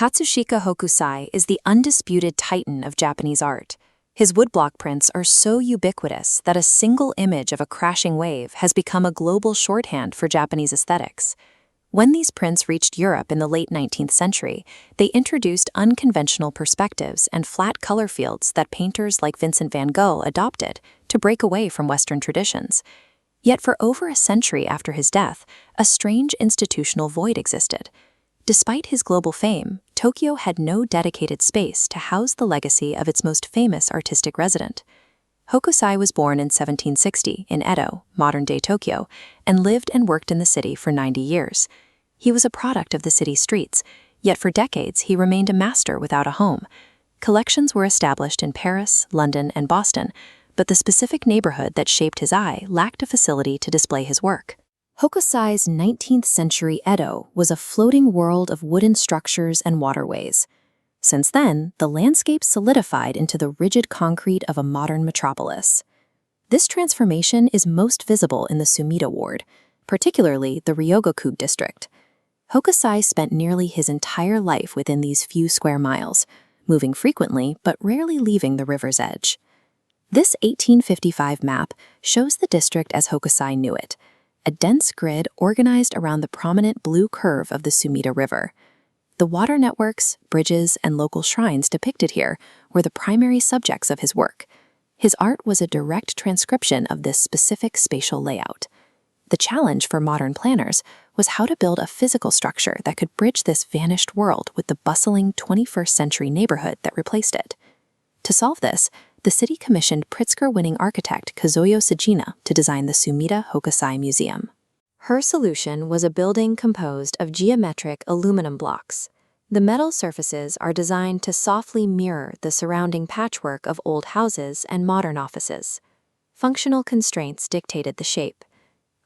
Katsushika Hokusai is the undisputed titan of Japanese art. His woodblock prints are so ubiquitous that a single image of a crashing wave has become a global shorthand for Japanese aesthetics. When these prints reached Europe in the late 19th century, they introduced unconventional perspectives and flat color fields that painters like Vincent van Gogh adopted to break away from Western traditions. Yet for over a century after his death, a strange institutional void existed. Despite his global fame, Tokyo had no dedicated space to house the legacy of its most famous artistic resident. Hokusai was born in 1760 in Edo, modern-day Tokyo, and lived and worked in the city for 90 years. He was a product of the city's streets, yet for decades he remained a master without a home. Collections were established in Paris, London, and Boston, but the specific neighborhood that shaped his eye lacked a facility to display his work. Hokusai's 19th-century Edo was a floating world of wooden structures and waterways. Since then, the landscape solidified into the rigid concrete of a modern metropolis. This transformation is most visible in the Sumida ward, particularly the Ryogoku district. Hokusai spent nearly his entire life within these few square miles, moving frequently but rarely leaving the river's edge. This 1855 map shows the district as Hokusai knew it, a dense grid organized around the prominent blue curve of the Sumida River. The water networks, bridges, and local shrines depicted here were the primary subjects of his work. His art was a direct transcription of this specific spatial layout. The challenge for modern planners was how to build a physical structure that could bridge this vanished world with the bustling 21st-century neighborhood that replaced it. To solve this, the city commissioned Pritzker-winning architect Kazuyo Sugina to design the Sumida Hokusai Museum. Her solution was a building composed of geometric aluminum blocks. The metal surfaces are designed to softly mirror the surrounding patchwork of old houses and modern offices. Functional constraints dictated the shape.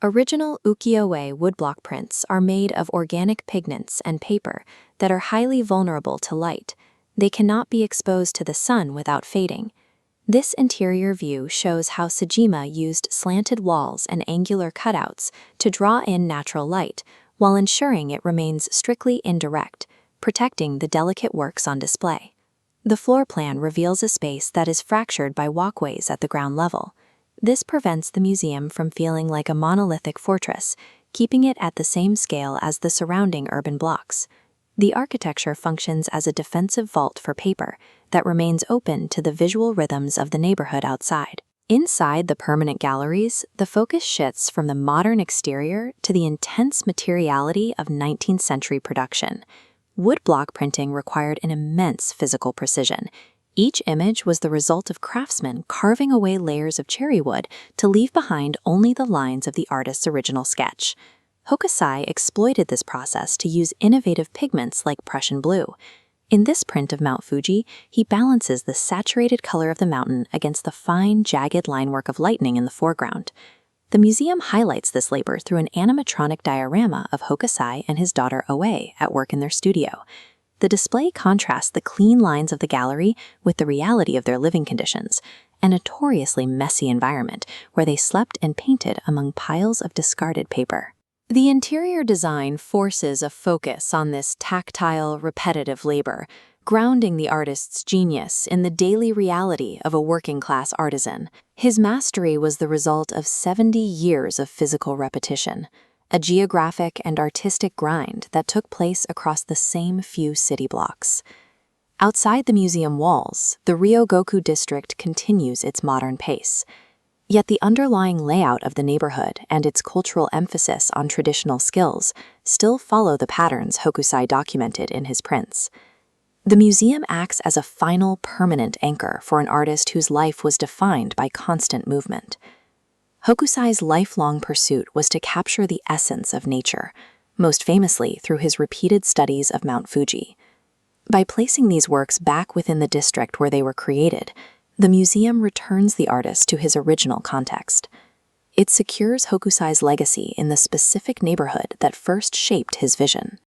Original ukiyo-e woodblock prints are made of organic pigments and paper that are highly vulnerable to light. They cannot be exposed to the sun without fading. This interior view shows how Sugima used slanted walls and angular cutouts to draw in natural light while ensuring it remains strictly indirect, protecting the delicate works on display. The floor plan reveals a space that is fractured by walkways at the ground level. This prevents the museum from feeling like a monolithic fortress, keeping it at the same scale as the surrounding urban blocks. The architecture functions as a defensive vault for paper that remains open to the visual rhythms of the neighborhood outside. Inside the permanent galleries, the focus shifts from the modern exterior to the intense materiality of 19th century production. Woodblock printing required an immense physical precision. Each image was the result of craftsmen carving away layers of cherry wood to leave behind only the lines of the artist's original sketch. Hokusai exploited this process to use innovative pigments like Prussian blue. In this print of Mount Fuji, he balances the saturated color of the mountain against the fine, jagged linework of lightning in the foreground. The museum highlights this labor through an animatronic diorama of Hokusai and his daughter Oe at work in their studio. The display contrasts the clean lines of the gallery with the reality of their living conditions, a notoriously messy environment where they slept and painted among piles of discarded paper. The interior design forces a focus on this tactile, repetitive labor, grounding the artist's genius in the daily reality of a working-class artisan. His mastery was the result of 70 years of physical repetition, a geographic and artistic grind that took place across the same few city blocks. Outside the museum walls, the Ryogoku district continues its modern pace. Yet the underlying layout of the neighborhood and its cultural emphasis on traditional skills still follow the patterns Hokusai documented in his prints. The museum acts as a final, permanent anchor for an artist whose life was defined by constant movement. Hokusai's lifelong pursuit was to capture the essence of nature, most famously through his repeated studies of Mount Fuji. By placing these works back within the district where they were created, the museum returns the artist to his original context. It secures Hokusai's legacy in the specific neighborhood that first shaped his vision.